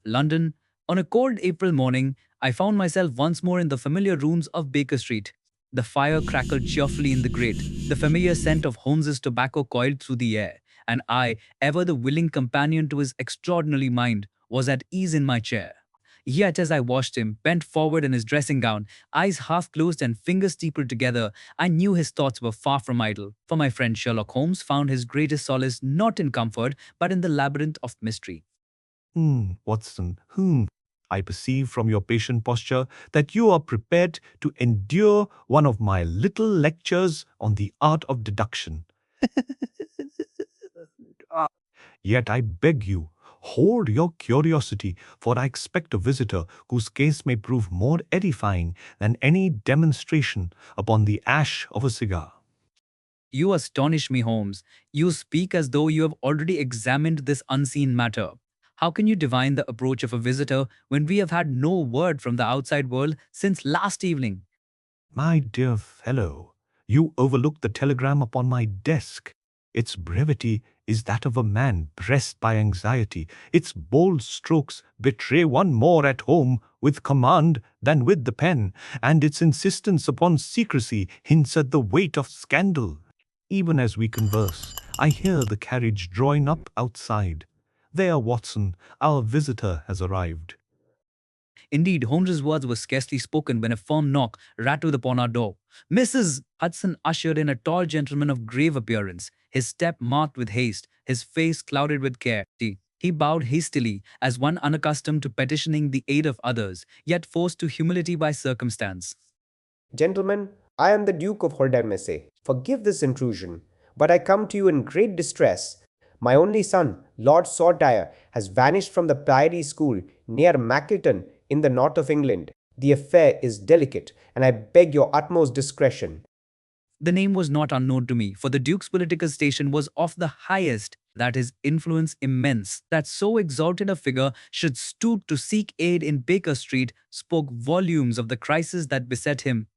London. On a cold April morning, I found myself once more in the familiar rooms of Baker Street. The fire crackled cheerfully in the grate, the familiar scent of Holmes's tobacco coiled through the air, and I, ever the willing companion to his extraordinary mind, was at ease in my chair. Yet as I watched him, bent forward in his dressing gown, eyes half closed and fingers stapled together, I knew his thoughts were far from idle, for my friend Sherlock Holmes found his greatest solace not in comfort, but in the labyrinth of mystery. Watson, I perceive from your patient posture that you are prepared to endure one of my little lectures on the art of deduction. Ah, Yet I beg you, hold your curiosity, for I expect a visitor whose case may prove more edifying than any demonstration upon the ash of a cigar. You astonish me, Holmes. You speak as though you have already examined this unseen matter. How can you divine the approach of a visitor when we have had no word from the outside world since last evening? My dear fellow, you overlook the telegram upon my desk. Its brevity is that of a man pressed by anxiety. Its bold strokes betray one more at home with command than with the pen, and its insistence upon secrecy hints at the weight of scandal. Even as we converse, I hear the carriage drawing up outside. There, Watson, our visitor has arrived. Indeed, Holmes's words were scarcely spoken when a firm knock rattled upon our door. Mrs. Hudson ushered in a tall gentleman of grave appearance, his step marked with haste, his face clouded with care. He bowed hastily, as one unaccustomed to petitioning the aid of others, yet forced to humility by circumstance. Gentlemen, I am the Duke of Holdernesse. Forgive this intrusion, but I come to you in great distress. My only son, Lord Saltire, has vanished from the Priory School near Mackleton in the north of England. The affair is delicate, and I beg your utmost discretion. The name was not unknown to me, for the Duke's political station was of the highest, that his influence immense. That so exalted a figure should stoop to seek aid in Baker Street spoke volumes of the crisis that beset him.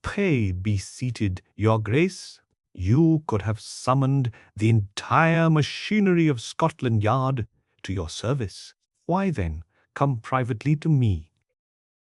Pray be seated, Your Grace. You could have summoned the entire machinery of Scotland Yard to your service. Why then, come privately to me?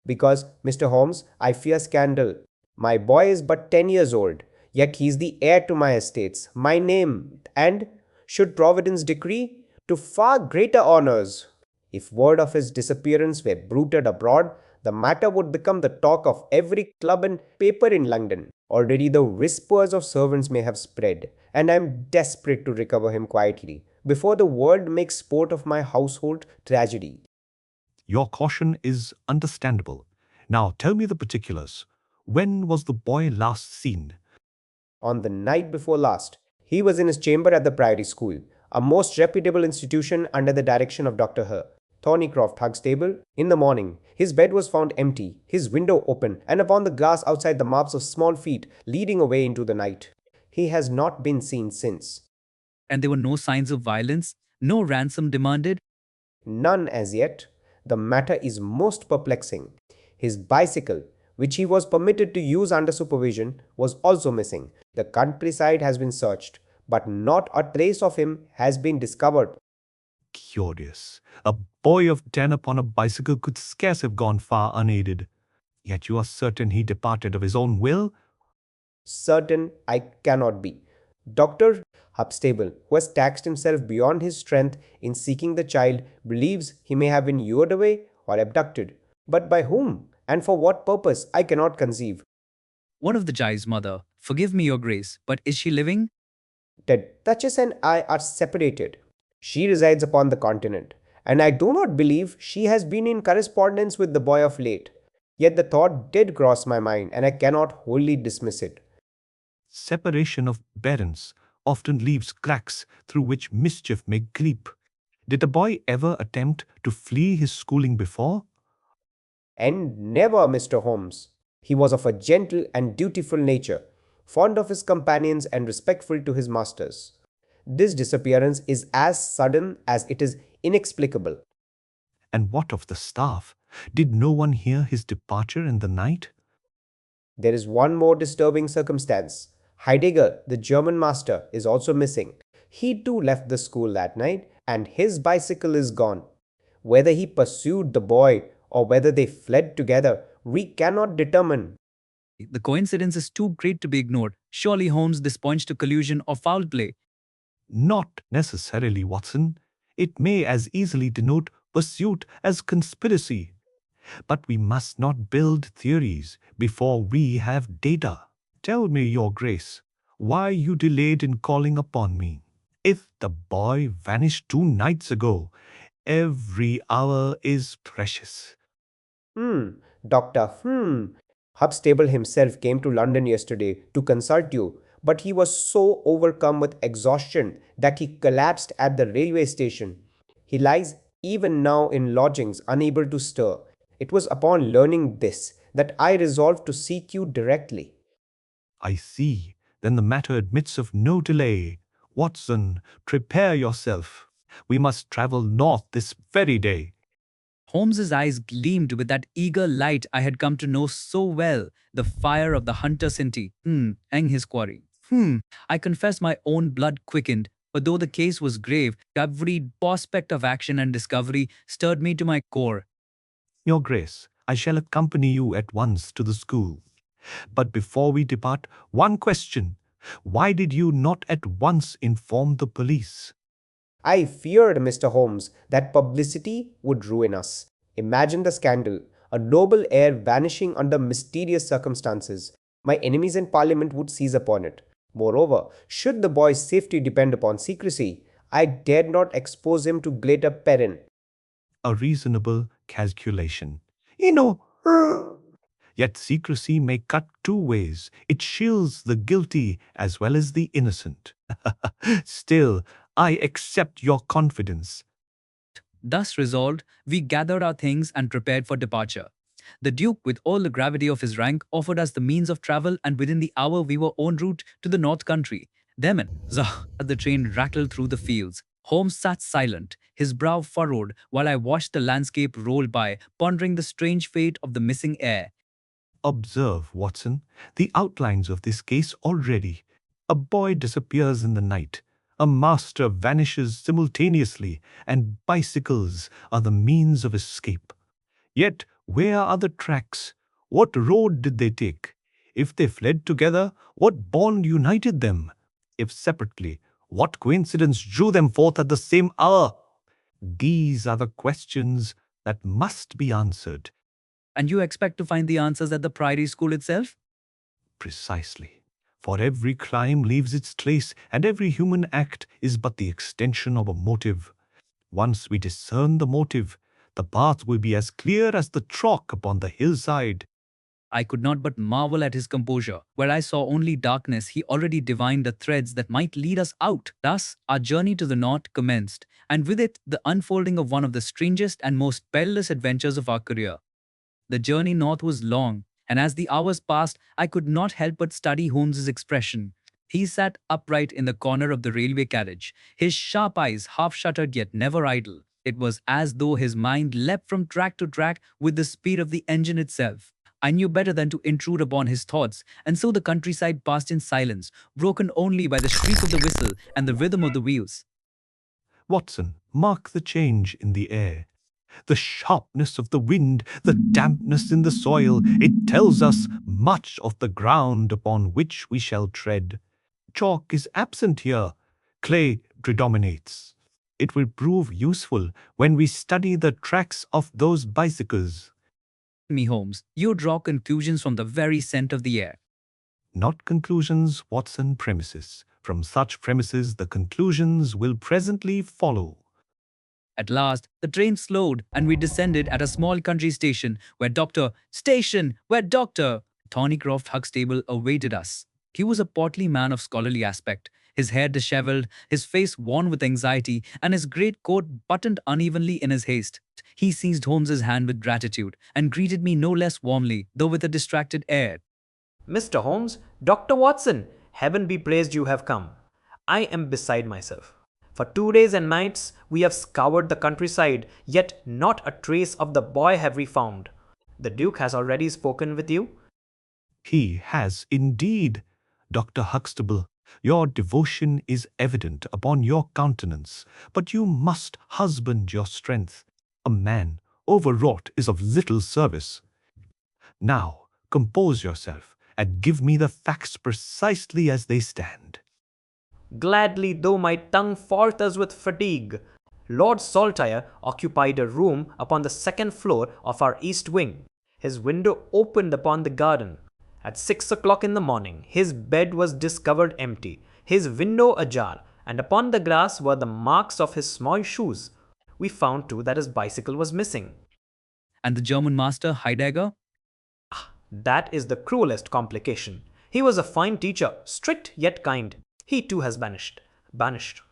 Because, Mr. Holmes, I fear scandal. My boy is but 10 years old, yet he is the heir to my estates, my name, and, should Providence decree, to far greater honours. If word of his disappearance were bruited abroad, the matter would become the talk of every club and paper in London. Already the whispers of servants may have spread, and I am desperate to recover him quietly, before the world makes sport of my household tragedy. Your caution is understandable. Now tell me the particulars. When was the boy last seen? On the night before last, he was in his chamber at the Priory School, a most reputable institution under the direction of Dr. Thornycroft Huxtable. In the morning, his bed was found empty, his window open, and upon the grass outside the marks of small feet leading away into the night. He has not been seen since. And there were no signs of violence, no ransom demanded. None as yet. The matter is most perplexing. His bicycle, which he was permitted to use under supervision, was also missing. The countryside has been searched, but not a trace of him has been discovered. Curious. A boy of 10 upon a bicycle could scarce have gone far unaided. Yet you are certain he departed of his own will? Certain I cannot be. Dr. Huxtable, who has taxed himself beyond his strength in seeking the child, believes he may have been lured away or abducted. But by whom and for what purpose I cannot conceive. One of the child's mother, forgive me, Your Grace, but is she living? The Duchess and I are separated. She resides upon the continent, and I do not believe she has been in correspondence with the boy of late. Yet the thought did cross my mind, and I cannot wholly dismiss it. Separation of parents often leaves cracks through which mischief may creep. Did the boy ever attempt to flee his schooling before? And never, Mr. Holmes. He was of a gentle and dutiful nature, fond of his companions and respectful to his masters. This disappearance is as sudden as it is inexplicable. And what of the staff? Did no one hear his departure in the night? There is one more disturbing circumstance. Heidegger, the German master, is also missing. He too left the school that night, and his bicycle is gone. Whether he pursued the boy or whether they fled together, we cannot determine. The coincidence is too great to be ignored. Surely, Holmes, this points to collusion or foul play. Not necessarily, Watson. It may as easily denote pursuit as conspiracy. But we must not build theories before we have data. Tell me, Your Grace, why you delayed in calling upon me. If the boy vanished 2 nights ago, every hour is precious. Hmm, Doctor, Hubstable himself came to London yesterday to consult you, but he was so overcome with exhaustion that he collapsed at the railway station. He lies even now in lodgings, unable to stir. It was upon learning this that I resolved to seek you directly. I see. Then the matter admits of no delay. Watson, prepare yourself. We must travel north this very day. Holmes's eyes gleamed with that eager light I had come to know so well, the fire of the hunter Sinti, and his quarry. I confess my own blood quickened, for though the case was grave, every prospect of action and discovery stirred me to my core. Your Grace, I shall accompany you at once to the school. But before we depart, one question. Why did you not at once inform the police? I feared, Mr. Holmes, that publicity would ruin us. Imagine the scandal, a noble heir vanishing under mysterious circumstances. My enemies in Parliament would seize upon it. Moreover, should the boy's safety depend upon secrecy, I dared not expose him to greater peril. A reasonable calculation. Yet secrecy may cut 2 ways. It shields the guilty as well as the innocent. Still, I accept your confidence. Thus resolved, we gathered our things and prepared for departure. The Duke, with all the gravity of his rank, offered us the means of travel, and within the hour we were en route to the North Country. Then, zah, as the train rattled through the fields. Holmes sat silent, his brow furrowed, while I watched the landscape roll by, pondering the strange fate of the missing heir. Observe, Watson, the outlines of this case already. A boy disappears in the night. A master vanishes simultaneously, and bicycles are the means of escape. Yet, where are the tracks? What road did they take? If they fled together, what bond united them? If separately, what coincidence drew them forth at the same hour? These are the questions that must be answered. And you expect to find the answers at the Priory School itself? Precisely. For every crime leaves its trace, and every human act is but the extension of a motive. Once we discern the motive, the path will be as clear as the chalk upon the hillside. I could not but marvel at his composure. Where I saw only darkness, he already divined the threads that might lead us out. Thus, our journey to the north commenced, and with it, the unfolding of one of the strangest and most perilous adventures of our career. The journey north was long, and as the hours passed, I could not help but study Holmes's expression. He sat upright in the corner of the railway carriage, his sharp eyes half shuttered yet never idle. It was as though his mind leapt from track to track with the speed of the engine itself. I knew better than to intrude upon his thoughts, and so the countryside passed in silence, broken only by the shriek of the whistle and the rhythm of the wheels. Watson, mark the change in the air. The sharpness of the wind, the dampness in the soil, it tells us much of the ground upon which we shall tread. Chalk is absent here. Clay predominates. It will prove useful when we study the tracks of those bicycles. Me, Holmes, you draw conclusions from the very scent of the air. Not conclusions, Watson, premises. From such premises, the conclusions will presently follow. At last, the train slowed and we descended at a small country station where Dr. Thornycroft Huxtable awaited us. He was a portly man of scholarly aspect, his hair dishevelled, his face worn with anxiety, and his great coat buttoned unevenly in his haste. He seized Holmes's hand with gratitude and greeted me no less warmly, though with a distracted air. Mr. Holmes, Dr. Watson, heaven be praised you have come. I am beside myself. For 2 days and nights we have scoured the countryside, yet not a trace of the boy have we found. The Duke has already spoken with you. He has indeed. Dr. Huxtable, your devotion is evident upon your countenance, but you must husband your strength. A man overwrought is of little service. Now, compose yourself and give me the facts precisely as they stand. Gladly, though my tongue falters with fatigue. Lord Saltire occupied a room upon the second floor of our east wing. His window opened upon the garden. At 6 o'clock in the morning, his bed was discovered empty, his window ajar, and upon the grass were the marks of his small shoes. We found too that his bicycle was missing. And the German master, Heidegger? That is the cruelest complication. He was a fine teacher, strict yet kind. He too has vanished. Banished.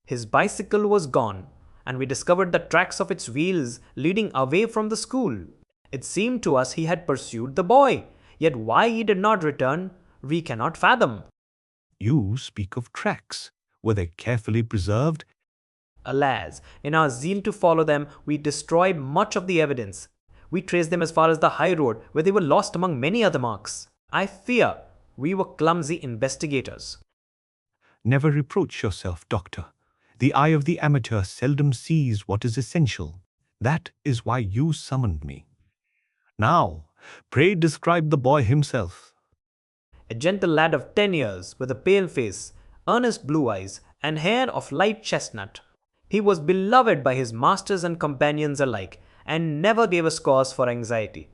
His bicycle was gone, and we discovered the tracks of its wheels leading away from the school. It seemed to us he had pursued the boy, yet why he did not return, we cannot fathom. You speak of tracks. Were they carefully preserved? Alas, in our zeal to follow them, we destroyed much of the evidence. We traced them as far as the high road, where they were lost among many other marks. I fear we were clumsy investigators. Never reproach yourself, Doctor. The eye of the amateur seldom sees what is essential. That is why you summoned me. Now, pray describe the boy himself. A gentle lad of 10 years, with a pale face, earnest blue eyes, and hair of light chestnut. He was beloved by his masters and companions alike, and never gave us cause for anxiety.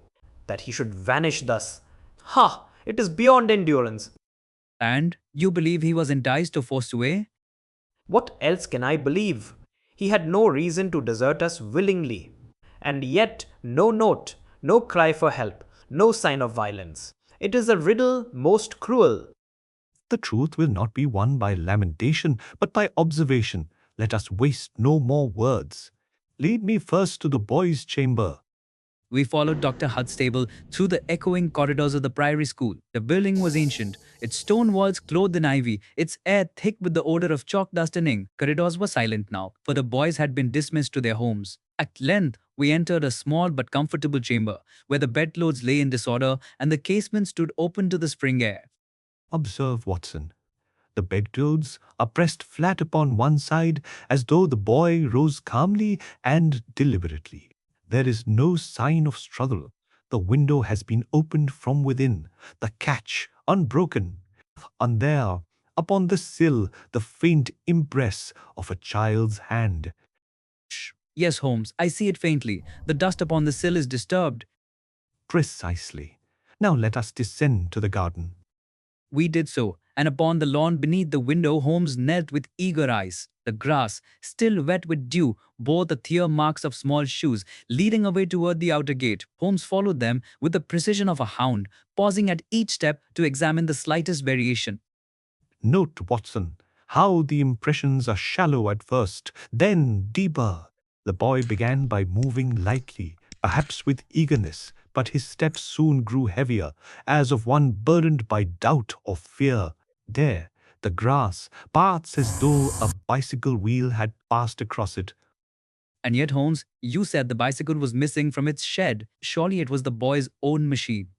That he should vanish thus, ha! It is beyond endurance. And you believe he was enticed or forced away? What else can I believe? He had no reason to desert us willingly. And yet, no note, no cry for help, no sign of violence. It is a riddle most cruel. The truth will not be won by lamentation, but by observation. Let us waste no more words. Lead me first to the boy's chamber. We followed Dr. Huxtable through the echoing corridors of the Priory School. The building was ancient, its stone walls clothed in ivy, its air thick with the odor of chalk dust and ink. Corridors were silent now, for the boys had been dismissed to their homes. At length, we entered a small but comfortable chamber, where the bedclothes lay in disorder and the casement stood open to the spring air. Observe, Watson. The bedclothes are pressed flat upon one side as though the boy rose calmly and deliberately. There is no sign of struggle. The window has been opened from within, the catch unbroken. And there, upon the sill, the faint impress of a child's hand. Yes, Holmes, I see it faintly. The dust upon the sill is disturbed. Precisely. Now let us descend to the garden. We did so, and upon the lawn beneath the window Holmes knelt with eager eyes. The grass, still wet with dew, bore the tear marks of small shoes, leading away toward the outer gate. Holmes followed them with the precision of a hound, pausing at each step to examine the slightest variation. Note, Watson, how the impressions are shallow at first, then deeper. The boy began by moving lightly, perhaps with eagerness, but his steps soon grew heavier, as of one burdened by doubt or fear. There, the grass parts as though a bicycle wheel had passed across it. And yet, Holmes, you said the bicycle was missing from its shed. Surely it was the boy's own machine.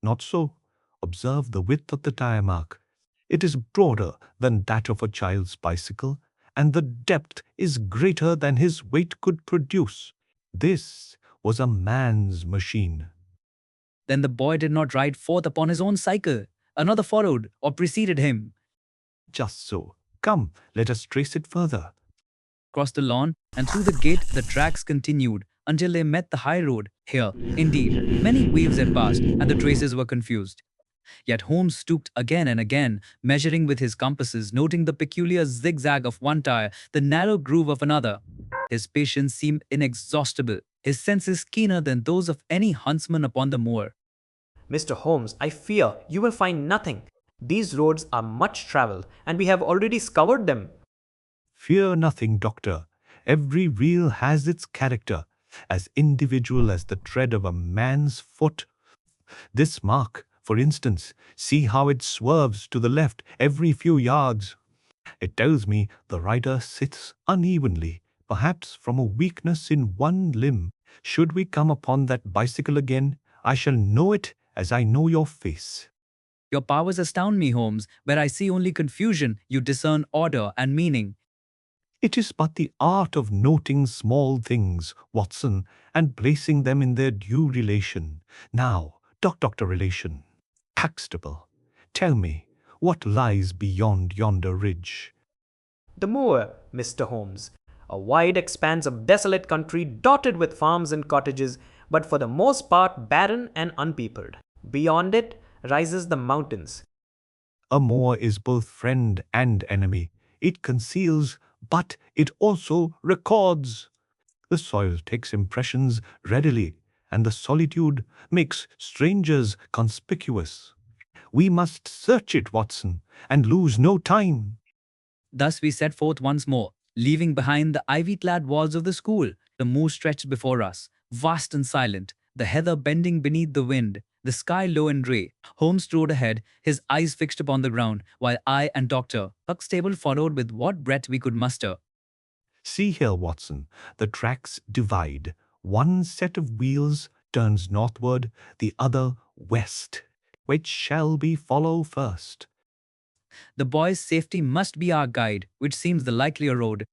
Not so. Observe the width of the tire mark. It is broader than that of a child's bicycle, and the depth is greater than his weight could produce. This was a man's machine. Then the boy did not ride forth upon his own cycle. Another followed or preceded him. Just so. Come, let us trace it further. Across the lawn and through the gate the tracks continued until they met the high road. Here, indeed, many waves had passed and the traces were confused. Yet Holmes stooped again and again, measuring with his compasses, noting the peculiar zigzag of one tire, the narrow groove of another. His patience seemed inexhaustible, his senses keener than those of any huntsman upon the moor. Mr. Holmes, I fear you will find nothing. These roads are much travelled, and we have already scoured them. Fear nothing, Doctor. Every wheel has its character, as individual as the tread of a man's foot. This mark, for instance, see how it swerves to the left every few yards. It tells me the rider sits unevenly, perhaps from a weakness in one limb. Should we come upon that bicycle again, I shall know it as I know your face. Your powers astound me, Holmes. Where I see only confusion, you discern order and meaning. It is but the art of noting small things, Watson, and placing them in their due relation. Now, Doctor Relation, Huxtable, tell me, what lies beyond yonder ridge? The moor, Mr. Holmes. A wide expanse of desolate country dotted with farms and cottages, but for the most part barren and unpeopled. Beyond it rises the mountains. A moor is both friend and enemy. It conceals, but it also records. The soil takes impressions readily, and the solitude makes strangers conspicuous. We must search it, Watson, and lose no time. Thus we set forth once more, leaving behind the ivy-clad walls of the school. The moor stretched before us, vast and silent, the heather bending beneath the wind, the sky low and grey. Holmes strode ahead, his eyes fixed upon the ground, while I and Dr. Huxtable followed with what breath we could muster. See here, Watson, the tracks divide. One set of wheels turns northward, the other west. Which shall we follow first? The boy's safety must be our guide, which seems the likelier road.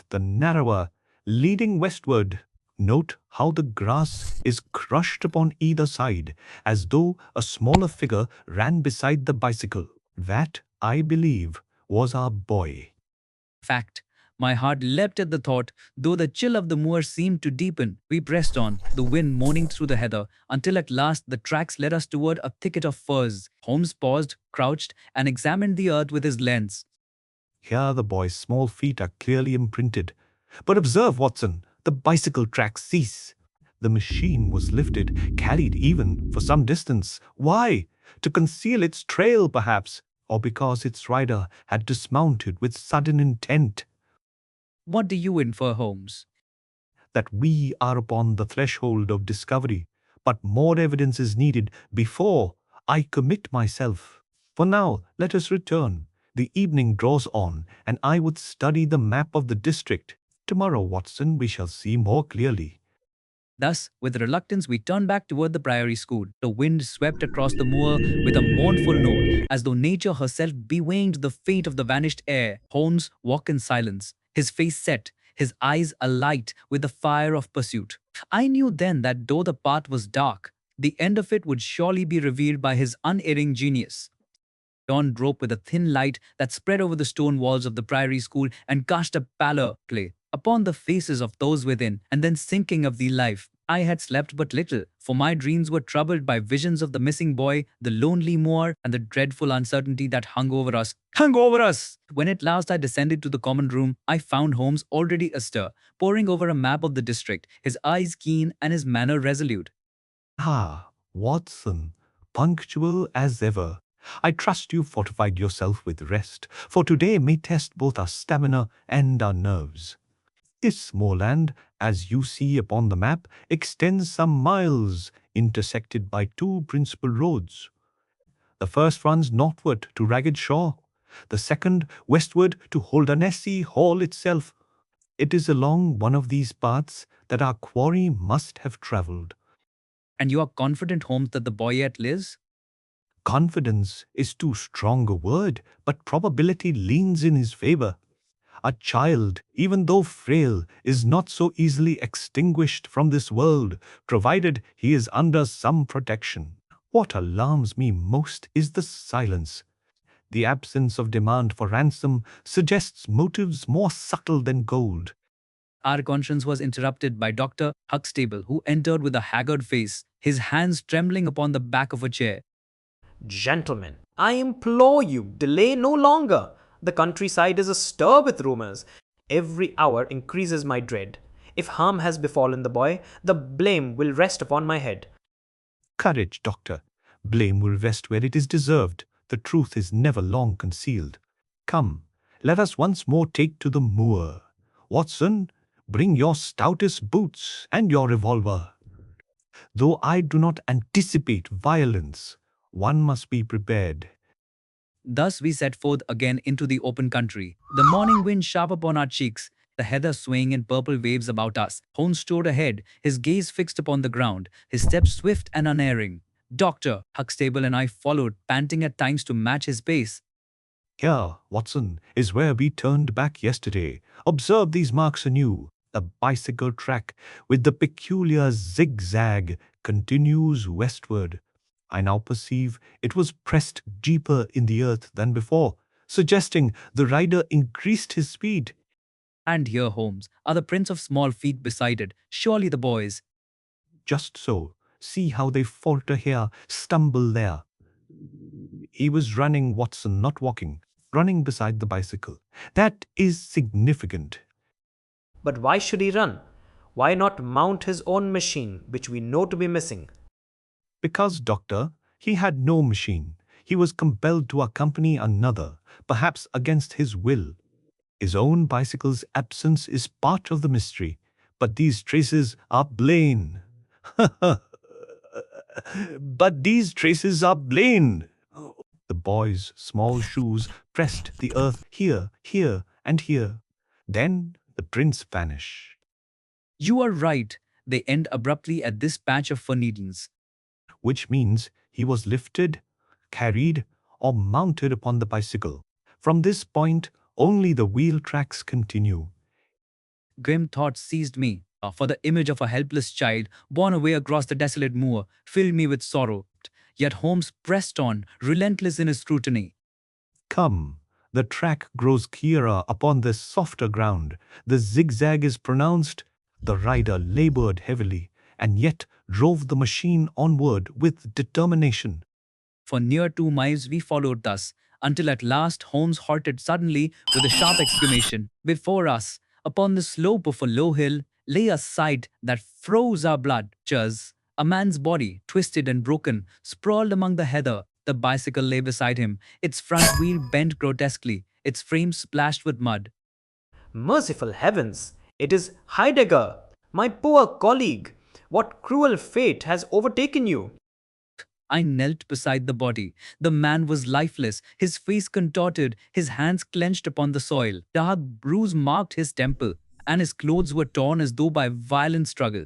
The narrower, leading westward. Note how the grass is crushed upon either side, as though a smaller figure ran beside the bicycle. That, I believe, was our boy. Fact. My heart leapt at the thought, though the chill of the moor seemed to deepen. We pressed on, the wind moaning through the heather, until at last the tracks led us toward a thicket of firs. Holmes paused, crouched, and examined the earth with his lens. Here the boy's small feet are clearly imprinted. But observe, Watson, the bicycle tracks cease. The machine was lifted, carried even for some distance. Why? To conceal its trail, perhaps, or because its rider had dismounted with sudden intent. What do you infer, Holmes? That we are upon the threshold of discovery, but more evidence is needed before I commit myself. For now, let us return. The evening draws on, and I would study the map of the district. Tomorrow, Watson, we shall see more clearly. Thus, with reluctance, we turned back toward the Priory School. The wind swept across the moor with a mournful note, as though nature herself bewailed the fate of the vanished heir. Holmes walked in silence, his face set, his eyes alight with the fire of pursuit. I knew then that though the path was dark, the end of it would surely be revealed by his unerring genius. Dawn broke with a thin light that spread over the stone walls of the Priory School and cast a pallor play upon the faces of those within, and then sinking of the life. I had slept but little, for my dreams were troubled by visions of the missing boy, the lonely moor, and the dreadful uncertainty that hung over us. Hung over us! When at last I descended to the common room, I found Holmes already astir, poring over a map of the district, his eyes keen and his manner resolute. Ah, Watson, punctual as ever. I trust you fortified yourself with rest, for today may test both our stamina and our nerves. This moorland, as you see upon the map, extends some miles, intersected by two principal roads. The first runs northward to Ragged Shaw, the second westward to Holdernesse Hall itself. It is along one of these paths that our quarry must have travelled. And you are confident, Holmes, that the boy yet lives? Confidence is too strong a word, but probability leans in his favour. A child, even though frail, is not so easily extinguished from this world, provided he is under some protection. What alarms me most is the silence. The absence of demand for ransom suggests motives more subtle than gold. Our conscience was interrupted by Dr. Huxtable, who entered with a haggard face, his hands trembling upon the back of a chair. Gentlemen, I implore you, delay no longer. The countryside is astir with rumors. Every hour increases my dread. If harm has befallen the boy, the blame will rest upon my head. Courage, Doctor. Blame will rest where it is deserved. The truth is never long concealed. Come, let us once more take to the moor. Watson, bring your stoutest boots and your revolver. Though I do not anticipate violence, one must be prepared. Thus we set forth again into the open country, the morning wind sharp upon our cheeks, the heather swaying in purple waves about us. Holmes strode ahead, his gaze fixed upon the ground, his steps swift and unerring. Dr. Huxtable and I followed, panting at times to match his pace. Here, Watson, is where we turned back yesterday. Observe these marks anew. The bicycle track with the peculiar zigzag continues westward. I now perceive it was pressed deeper in the earth than before, suggesting the rider increased his speed. And here, Holmes, are the prints of small feet beside it. Surely the boys. Just so. See how they falter here, stumble there. He was running, Watson, not walking, running beside the bicycle. That is significant. But why should he run? Why not mount his own machine, which we know to be missing? Because, Doctor, he had no machine. He was compelled to accompany another, perhaps against his will. His own bicycle's absence is part of the mystery, but these traces are plain. But these traces are plain. The boy's small shoes pressed the earth here, here, and here. Then the prints vanish, You are right. They end abruptly at this patch of fir needles. which means he was lifted, carried, or mounted upon the bicycle. From this point, only the wheel tracks continue. Grim thoughts seized me, for the image of a helpless child borne away across the desolate moor filled me with sorrow. Yet Holmes pressed on, relentless in his scrutiny. Come, the track grows clearer upon this softer ground. The zigzag is pronounced. The rider labored heavily, and yet drove the machine onward with determination. For near 2 miles we followed thus, until at last Holmes halted suddenly with a sharp exclamation. Before us, upon the slope of a low hill, lay a sight that froze our blood. Just a man's body, twisted and broken, sprawled among the heather. The bicycle lay beside him, its front wheel bent grotesquely, its frame splashed with mud. Merciful heavens! It is Heidegger, my poor colleague. What cruel fate has overtaken you? I knelt beside the body. The man was lifeless, his face contorted, his hands clenched upon the soil. Dark bruise marked his temple, and his clothes were torn as though by violent struggle.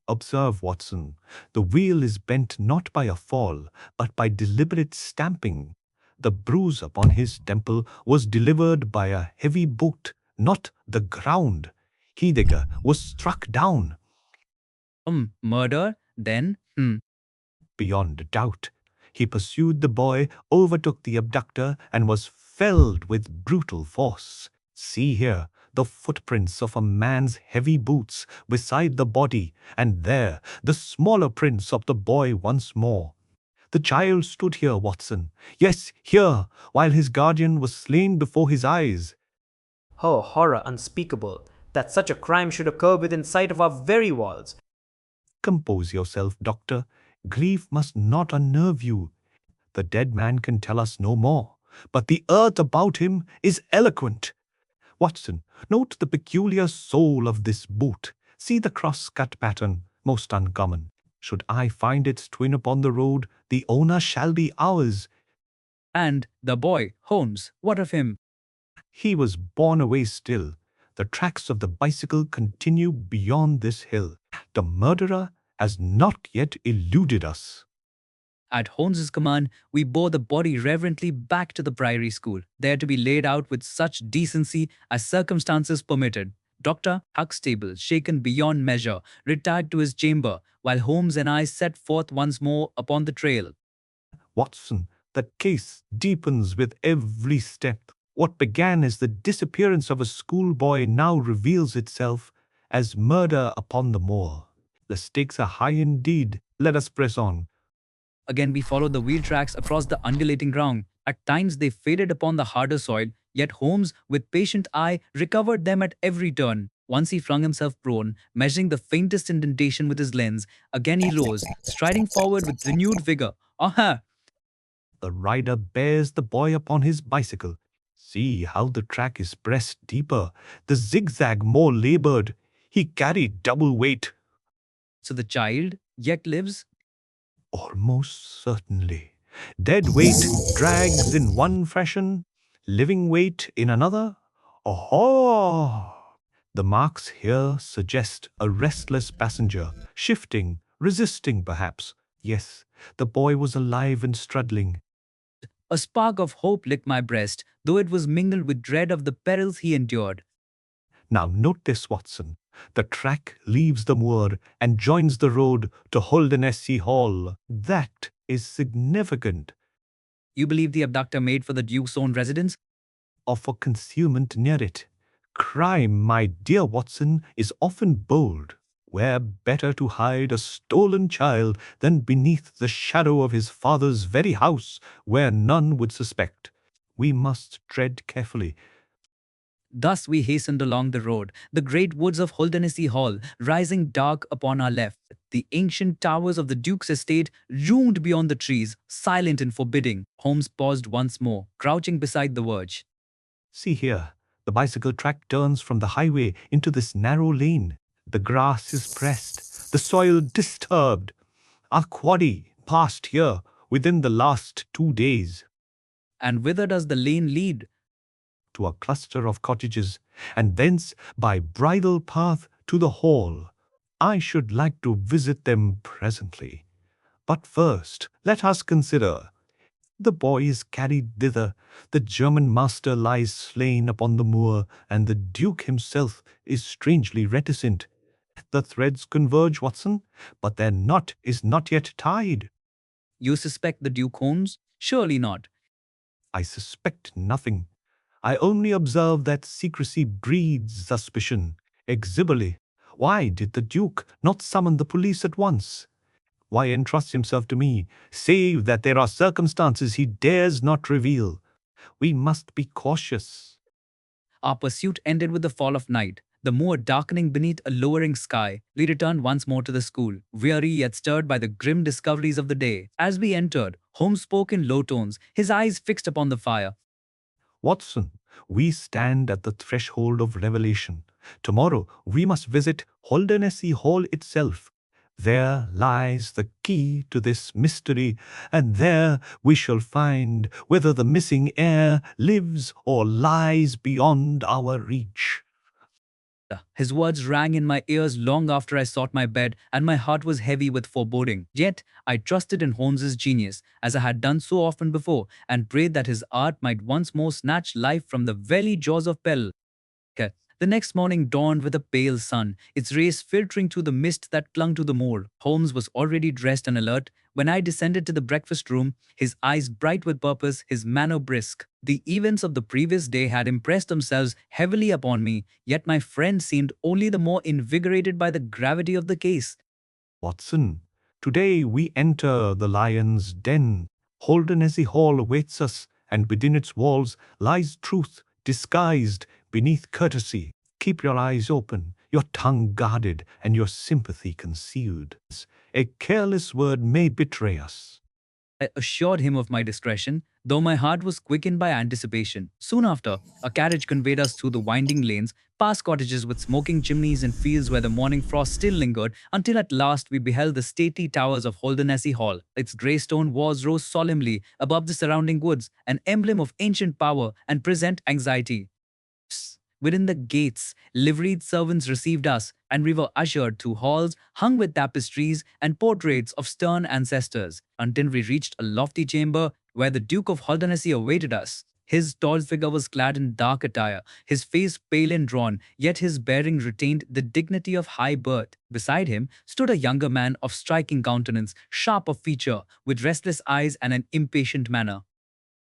Observe, Watson, the wheel is bent not by a fall, but by deliberate stamping. The bruise upon his temple was delivered by a heavy boot, not the ground. Heidegger was struck down. Murder? Then? Beyond doubt. He pursued the boy, overtook the abductor, and was felled with brutal force. See here the footprints of a man's heavy boots beside the body, and there the smaller prints of the boy once more. The child stood here, Watson. Yes, here, while his guardian was slain before his eyes. Oh, horror unspeakable, that such a crime should occur within sight of our very walls. Compose yourself, doctor. Grief must not unnerve you. The dead man can tell us no more, but the earth about him is eloquent. Watson, note the peculiar sole of this boot. See the cross-cut pattern, most uncommon. Should I find its twin upon the road, the owner shall be ours. And the boy, Holmes, what of him? He was borne away still. The tracks of the bicycle continue beyond this hill. The murderer has not yet eluded us. At Holmes's command, we bore the body reverently back to the Priory School, there to be laid out with such decency as circumstances permitted. Dr. Huxtable, shaken beyond measure, retired to his chamber, while Holmes and I set forth once more upon the trail. Watson, the case deepens with every step. What began as the disappearance of a schoolboy now reveals itself as murder upon the moor. The stakes are high indeed. Let us press on. Again we followed the wheel tracks across the undulating ground. At times they faded upon the harder soil, yet Holmes, with patient eye, recovered them at every turn. Once he flung himself prone, measuring the faintest indentation with his lens. Again he rose, striding forward with renewed vigor. Aha! The rider bears the boy upon his bicycle. See how the track is pressed deeper, the zigzag more labored. He carried double weight. So the child yet lives? Almost certainly. Dead weight drags in one fashion, living weight in another. Oh! The marks here suggest a restless passenger, shifting, resisting perhaps. Yes, the boy was alive and struggling. A spark of hope lit my breast, though it was mingled with dread of the perils he endured. Now note this, Watson. The track leaves the moor and joins the road to Holdernesse Hall. That is significant. You believe the abductor made for the Duke's own residence? Or for concealment near it. Crime, my dear Watson, is often bold. Where better to hide a stolen child than beneath the shadow of his father's very house, where none would suspect. We must tread carefully. Thus we hastened along the road, the great woods of Holdernesse Hall rising dark upon our left, the ancient towers of the Duke's estate loomed beyond the trees, silent and forbidding. Holmes paused once more, crouching beside the verge. See here, the bicycle track turns from the highway into this narrow lane. The grass is pressed, the soil disturbed. Our quarry passed here within the last 2 days. And whither does the lane lead? To a cluster of cottages, and thence by bridle path to the hall. I should like to visit them presently. But first, let us consider. The boy is carried thither, the German master lies slain upon the moor, and the Duke himself is strangely reticent. The threads converge, Watson, but their knot is not yet tied. You suspect the Duke Holmes? Surely not. I suspect nothing. I only observe that secrecy breeds suspicion. Exhibitly, why did the Duke not summon the police at once? Why entrust himself to me, save that there are circumstances he dares not reveal? We must be cautious. Our pursuit ended with the fall of night, the moor darkening beneath a lowering sky. We returned once more to the school, weary yet stirred by the grim discoveries of the day. As we entered, Holmes spoke in low tones, his eyes fixed upon the fire. Watson, we stand at the threshold of revelation. Tomorrow we must visit Holdernesse Hall itself. There lies the key to this mystery, and there we shall find whether the missing heir lives or lies beyond our reach. His words rang in my ears long after I sought my bed, and my heart was heavy with foreboding. Yet I trusted in Holmes's genius, as I had done so often before, and prayed that his art might once more snatch life from the very jaws of peril. The next morning dawned with a pale sun, its rays filtering through the mist that clung to the moor. Holmes was already dressed and alert when I descended to the breakfast room, his eyes bright with purpose, his manner brisk. The events of the previous day had impressed themselves heavily upon me, yet my friend seemed only the more invigorated by the gravity of the case. Watson, today we enter the lion's den. Holdernesse Hall awaits us, and within its walls lies truth, disguised beneath courtesy. Keep your eyes open, your tongue guarded, and your sympathy concealed. A careless word may betray us. I assured him of my discretion, though my heart was quickened by anticipation. Soon after, a carriage conveyed us through the winding lanes, past cottages with smoking chimneys and fields where the morning frost still lingered, until at last we beheld the stately towers of Holdernesse Hall. Its grey stone walls rose solemnly above the surrounding woods, an emblem of ancient power and present anxiety. Within the gates, liveried servants received us, and we were ushered through halls hung with tapestries and portraits of stern ancestors, until we reached a lofty chamber where the Duke of Holdernesse awaited us. His tall figure was clad in dark attire, his face pale and drawn, yet his bearing retained the dignity of high birth. Beside him stood a younger man of striking countenance, sharp of feature, with restless eyes and an impatient manner.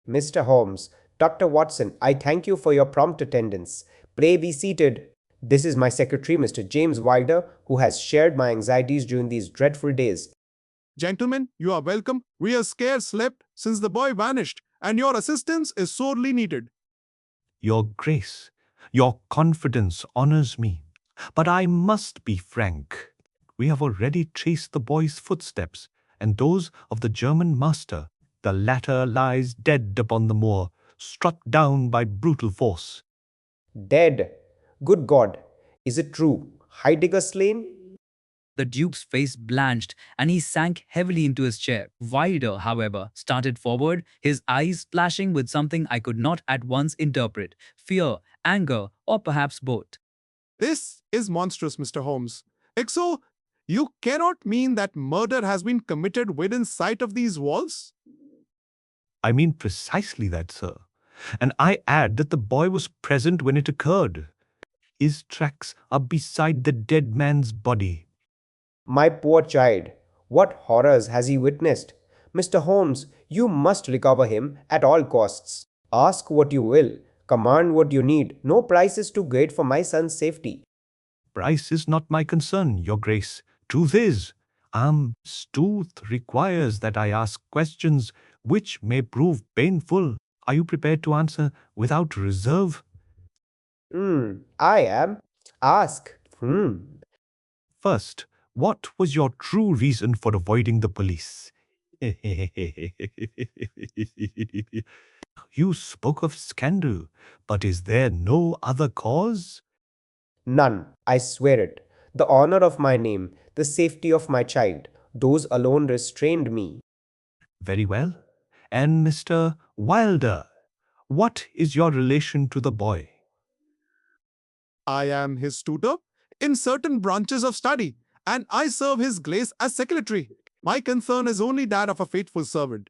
Mr. Holmes, Dr. Watson, I thank you for your prompt attendance. Pray be seated. This is my secretary, Mr. James Wilder, who has shared my anxieties during these dreadful days. Gentlemen, you are welcome. We have scarce slept since the boy vanished, and your assistance is sorely needed. Your Grace, your confidence honors me. But I must be frank. We have already traced the boy's footsteps, and those of the German master. The latter lies dead upon the moor, struck down by brutal force. Dead. Good God. Is it true? Heidegger slain? The Duke's face blanched, and he sank heavily into his chair. Wilder, however, started forward, his eyes flashing with something I could not at once interpret: fear, anger, or perhaps both. This is monstrous, Mr. Holmes. Exo, you cannot mean that murder has been committed within sight of these walls? I mean precisely that, sir. And I add that the boy was present when it occurred. His tracks are beside the dead man's body. My poor child, what horrors has he witnessed? Mr. Holmes, you must recover him at all costs. Ask what you will, command what you need. No price is too great for my son's safety. Price is not my concern, Your Grace. Truth is, truth requires that I ask questions which may prove painful. Are you prepared to answer without reserve? I am. Ask. First, what was your true reason for avoiding the police? You spoke of scandal, but is there no other cause? None, I swear it. The honor of my name, the safety of my child, those alone restrained me. Very well. And Mr. Wilder, what is your relation to the boy? I am his tutor in certain branches of study, and I serve his grace as secretary. My concern is only that of a faithful servant.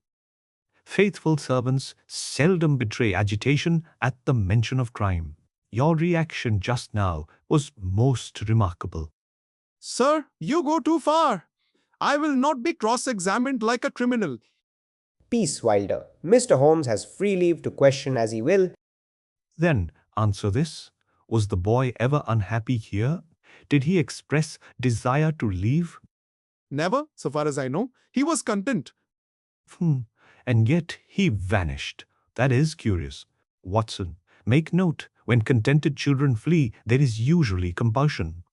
Faithful servants seldom betray agitation at the mention of crime. Your reaction just now was most remarkable. Sir, you go too far. I will not be cross-examined like a criminal. Peace, Wilder. Mr. Holmes has free leave to question as he will. Then answer this. Was the boy ever unhappy here? Did he express desire to leave? Never, so far as I know. He was content. Hmm. And yet he vanished. That is curious. Watson, make note. When contented children flee, there is usually compulsion.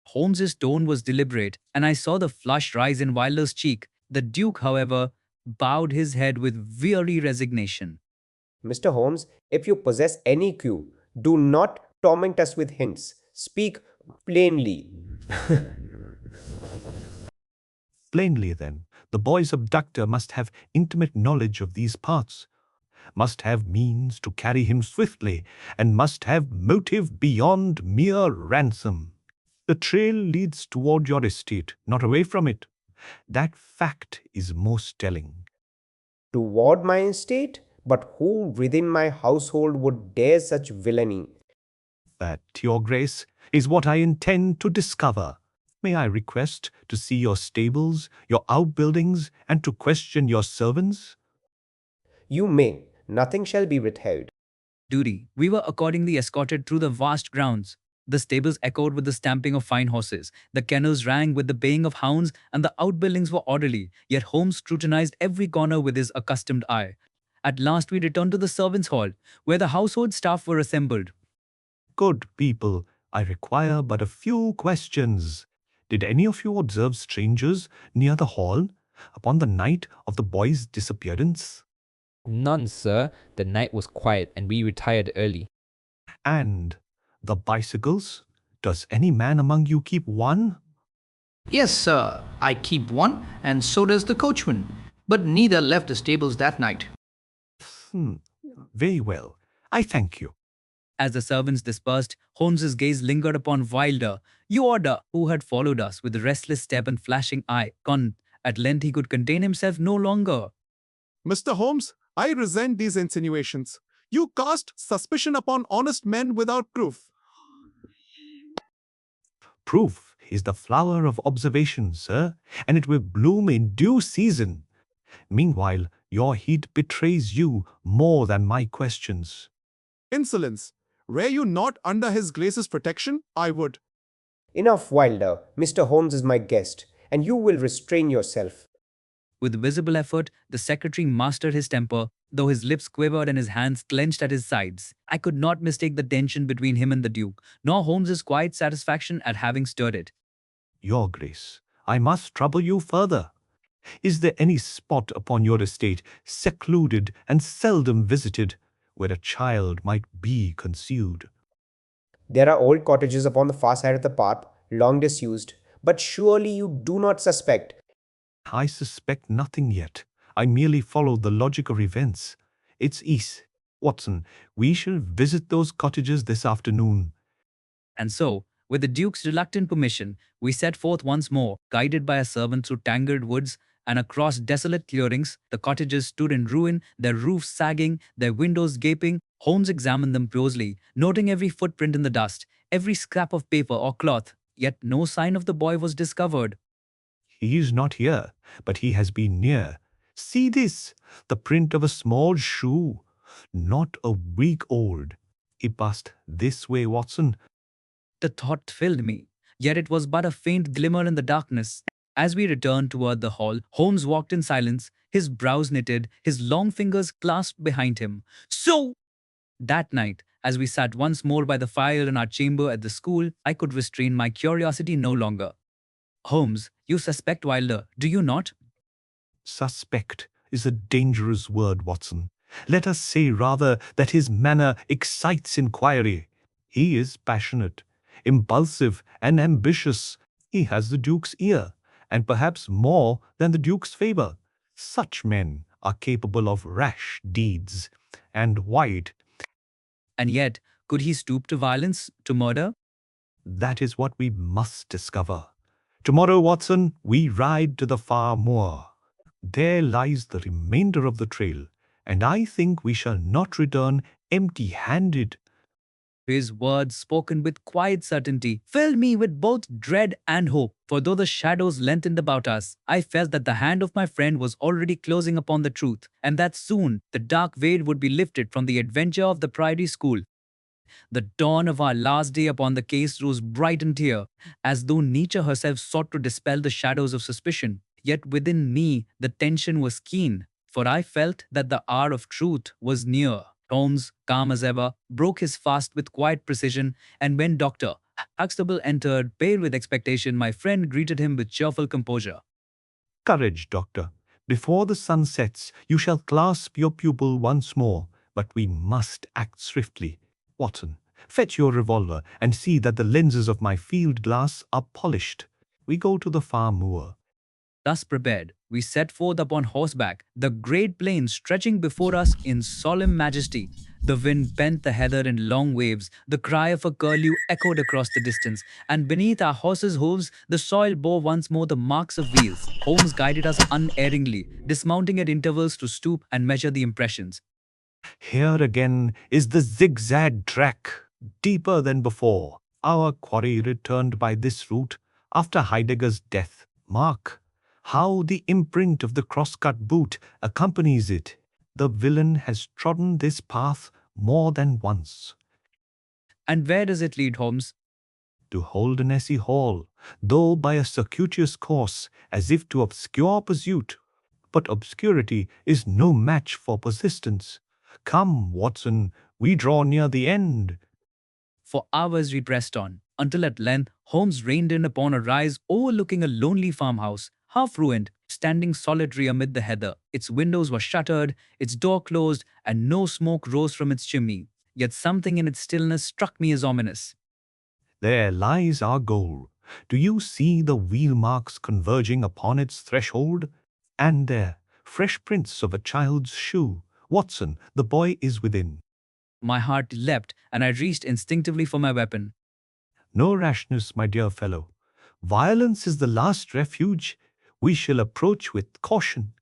Holmes's tone was deliberate, and I saw the flush rise in Wilder's cheek. The Duke, however, bowed his head with weary resignation. Mr. Holmes, if you possess any clue, do not torment us with hints. Speak plainly. Plainly, then, the boy's abductor must have intimate knowledge of these parts, must have means to carry him swiftly, and must have motive beyond mere ransom. The trail leads toward your estate, not away from it. That fact is most telling. Toward my estate? But who within my household would dare such villainy? That, Your Grace, is what I intend to discover. May I request to see your stables, your outbuildings, and to question your servants? You may. Nothing shall be withheld. Duty. We were accordingly escorted through the vast grounds. The stables echoed with the stamping of fine horses, the kennels rang with the baying of hounds, and the outbuildings were orderly, yet Holmes scrutinized every corner with his accustomed eye. At last we returned to the servants' hall, where the household staff were assembled. Good people, I require but a few questions. Did any of you observe strangers near the hall upon the night of the boy's disappearance? None, sir. The night was quiet and we retired early. And the bicycles? Does any man among you keep one? Yes, sir, I keep one, and so does the coachman. But neither left the stables that night. Very well. I thank you. As the servants dispersed, Holmes's gaze lingered upon Wilder, who had followed us with restless step and flashing eye. At length he could contain himself no longer. Mr. Holmes, I resent these insinuations. You cast suspicion upon honest men without proof. Proof is the flower of observation, sir, and it will bloom in due season. Meanwhile, your heat betrays you more than my questions. Insolence. Were you not under His Grace's protection, I would. Enough, Wilder. Mr. Holmes is my guest, and you will restrain yourself. With visible effort, the secretary mastered his temper, though his lips quivered and his hands clenched at his sides. I could not mistake the tension between him and the Duke, nor Holmes's quiet satisfaction at having stirred it. Your Grace, I must trouble you further. Is there any spot upon your estate, secluded and seldom visited, where a child might be concealed? There are old cottages upon the far side of the path, long disused, but surely you do not suspect. I suspect nothing yet. I merely follow the logic of events. It's east. Watson, we shall visit those cottages this afternoon. And so, with the Duke's reluctant permission, we set forth once more, guided by a servant through tangled woods and across desolate clearings, the cottages stood in ruin, their roofs sagging, their windows gaping. Holmes examined them closely, noting every footprint in the dust, every scrap of paper or cloth, yet no sign of the boy was discovered. He is not here, but he has been near. See this, the print of a small shoe, not a week old. He passed this way, Watson. The thought filled me, yet it was but a faint glimmer in the darkness. As we returned toward the hall, Holmes walked in silence, his brows knitted, his long fingers clasped behind him. So, that night, as we sat once more by the fire in our chamber at the school, I could restrain my curiosity no longer. Holmes, you suspect Wilder, do you not? Suspect is a dangerous word, Watson. Let us say rather that his manner excites inquiry. He is passionate, impulsive, and ambitious. He has the Duke's ear, and perhaps more than the Duke's favor. Such men are capable of rash deeds, and White, And yet, could he stoop to violence, to murder? that is what we must discover. Tomorrow, Watson, we ride to the far moor. There lies the remainder of the trail, and I think we shall not return empty-handed. His words, spoken with quiet certainty, filled me with both dread and hope, for though the shadows lengthened about us, I felt that the hand of my friend was already closing upon the truth, and that soon the dark veil would be lifted from the adventure of the Priory School. The dawn of our last day upon the case rose bright and clear, as though nature herself sought to dispel the shadows of suspicion. Yet within me the tension was keen, for I felt that the hour of truth was near. Holmes, calm as ever, broke his fast with quiet precision, and when Dr. Huxtable entered, pale with expectation, my friend greeted him with cheerful composure. Courage, doctor. Before the sun sets, you shall clasp your pupil once more, but we must act swiftly. Watson, fetch your revolver and see that the lenses of my field glass are polished. We go to the far moor. Thus prepared, we set forth upon horseback, the great plain stretching before us in solemn majesty. The wind bent the heather in long waves, the cry of a curlew echoed across the distance, and beneath our horses' hooves the soil bore once more the marks of wheels. Holmes guided us unerringly, dismounting at intervals to stoop and measure the impressions. Here again is the zigzag track, deeper than before. Our quarry returned by this route after Heidegger's death. Mark how the imprint of the cross-cut boot accompanies it. The villain has trodden this path more than once. And where does it lead, Holmes? To Holdernesse Hall, though by a circuitous course, as if to obscure pursuit. But obscurity is no match for persistence. Come, Watson, we draw near the end. For hours we pressed on, until at length Holmes reined in upon a rise overlooking a lonely farmhouse, half ruined, standing solitary amid the heather. Its windows were shuttered, its door closed, and no smoke rose from its chimney. Yet something in its stillness struck me as ominous. There lies our goal. Do you see the wheel marks converging upon its threshold? And there, fresh prints of a child's shoe. Watson, the boy is within. My heart leapt, and I reached instinctively for my weapon. No rashness, my dear fellow. Violence is the last refuge. We shall approach with caution.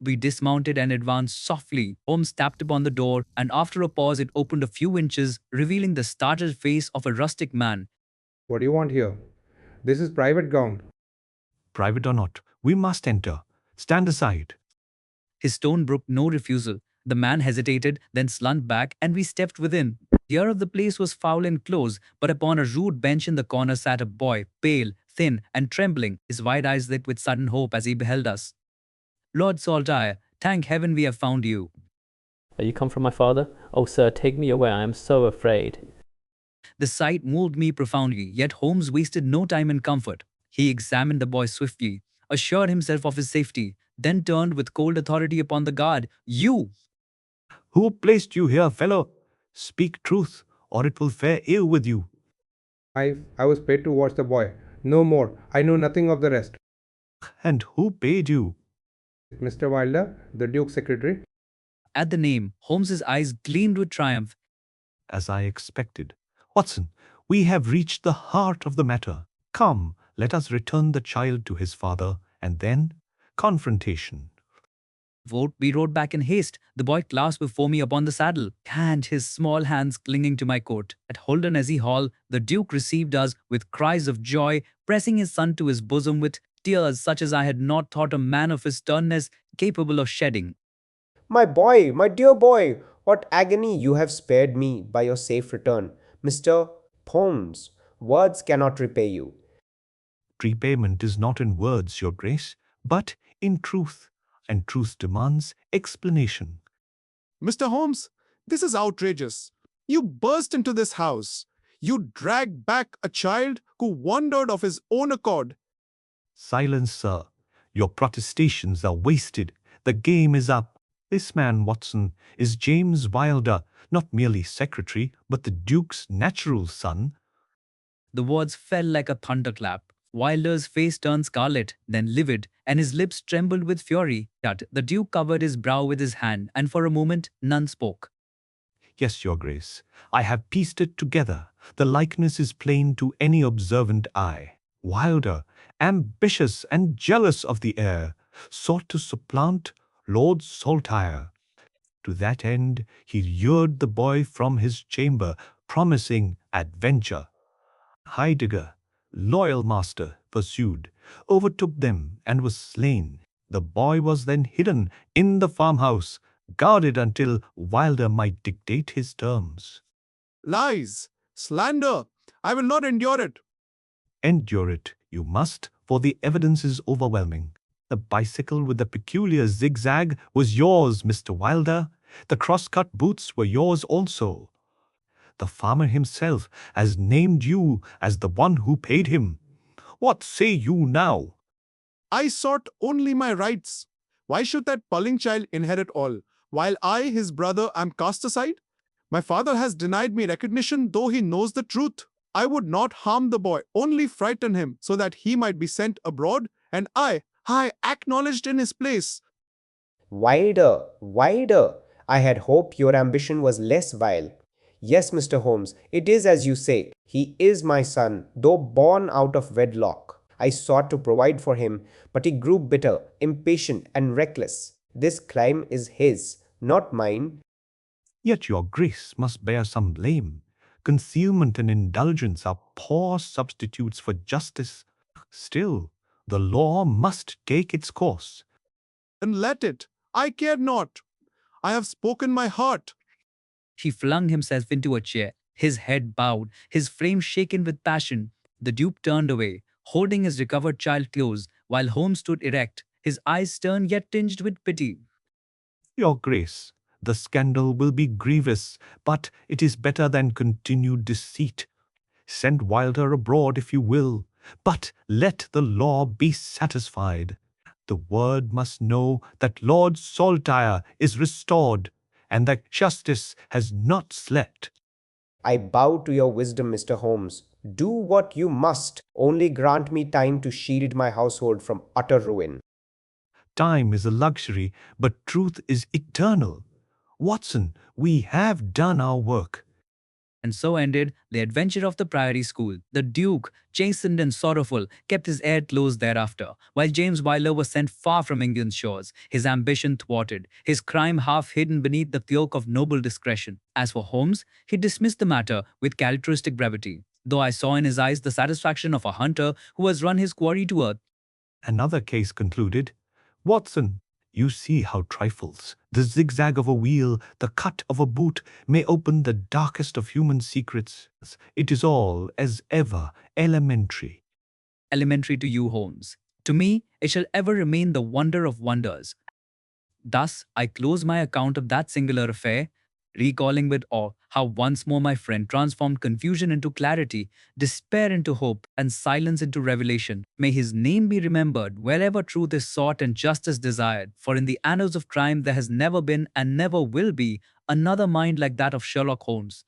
We dismounted and advanced softly. Holmes tapped upon the door, and after a pause it opened a few inches, revealing the startled face of a rustic man. What do you want here? This is private ground. Private or not, we must enter. Stand aside. His tone brooked no refusal. The man hesitated, then slunk back, and we stepped within. The air of the place was foul and close, but upon a rude bench in the corner sat a boy, pale, thin, and trembling, his wide eyes lit with sudden hope as he beheld us. Lord Saltire, thank heaven we have found you. Are you come from my father? Oh, sir, take me away. I am so afraid. The sight moved me profoundly, yet Holmes wasted no time in comfort. He examined the boy swiftly, assured himself of his safety, then turned with cold authority upon the guard. You! Who placed you here, fellow? Speak truth, or it will fare ill with you. I was paid to watch the boy. No more. I know nothing of the rest. And who paid you? Mr. Wilder, the Duke's secretary. At the name, Holmes's eyes gleamed with triumph. As I expected. Watson, we have reached the heart of the matter. Come, let us return the child to his father, and then confrontation. We rode back in haste, the boy clasped before me upon the saddle, and his small hands clinging to my coat. At Holdernesse Hall, the Duke received us with cries of joy, pressing his son to his bosom with tears such as I had not thought a man of his sternness capable of shedding. My boy, my dear boy, what agony you have spared me by your safe return. Mr. Holmes, words cannot repay you. Repayment is not in words, Your Grace, but in truth, and truth demands explanation. Mr. Holmes, this is outrageous. You burst into this house. You drag back a child who wandered of his own accord. Silence, sir. Your protestations are wasted. The game is up. This man, Watson, is James Wilder, not merely secretary, but the Duke's natural son. The words fell like a thunderclap. Wilder's face turned scarlet, then livid, and his lips trembled with fury. Yet the Duke covered his brow with his hand, and for a moment none spoke. Yes, Your Grace, I have pieced it together. The likeness is plain to any observant eye. Wilder, ambitious and jealous of the heir, sought to supplant Lord Saltire. To that end, he lured the boy from his chamber, promising adventure. Heidegger, loyal master, pursued, overtook them, and was slain. The boy was then hidden in the farmhouse, guarded until Wilder might dictate his terms. Lies, slander. I will not endure it. Endure it, you must, for the evidence is overwhelming. The bicycle with the peculiar zigzag was yours, Mr. Wilder. The cross-cut boots were yours also. The farmer himself has named you as the one who paid him. What say you now? I sought only my rights. Why should that pulling child inherit all, while I, his brother, am cast aside? My father has denied me recognition, though he knows the truth. I would not harm the boy, only frighten him, so that he might be sent abroad, and I acknowledged in his place. Wider, wider. I had hoped your ambition was less vile. Yes, Mr. Holmes, it is as you say. He is my son, though born out of wedlock. I sought to provide for him, but he grew bitter, impatient, and reckless. This crime is his, not mine. Yet your grace must bear some blame. Concealment and indulgence are poor substitutes for justice. Still, the law must take its course. And let it. I care not. I have spoken my heart. He flung himself into a chair, his head bowed, his frame shaken with passion. The Duke turned away, holding his recovered child close, while Holmes stood erect, his eyes stern yet tinged with pity. Your grace, the scandal will be grievous, but it is better than continued deceit. Send Wilder abroad if you will, but let the law be satisfied. The world must know that Lord Saltire is restored, and that justice has not slept. I bow to your wisdom, Mr. Holmes. Do what you must. Only grant me time to shield my household from utter ruin. Time is a luxury, but truth is eternal. Watson, we have done our work. And so ended the adventure of the Priory School. The Duke, chastened and sorrowful, kept his head close thereafter, while James Wilder was sent far from England's shores, his ambition thwarted, his crime half hidden beneath the cloak of noble discretion. As for Holmes, he dismissed the matter with characteristic brevity, though I saw in his eyes the satisfaction of a hunter who has run his quarry to earth. Another case concluded. Watson, you see how trifles, the zigzag of a wheel, the cut of a boot, may open the darkest of human secrets. It is all, as ever, elementary. Elementary to you, Holmes. To me, it shall ever remain the wonder of wonders. Thus, I close my account of that singular affair, recalling with awe how once more my friend transformed confusion into clarity, despair into hope, and silence into revelation. May his name be remembered wherever truth is sought and justice desired, for in the annals of crime there has never been and never will be another mind like that of Sherlock Holmes.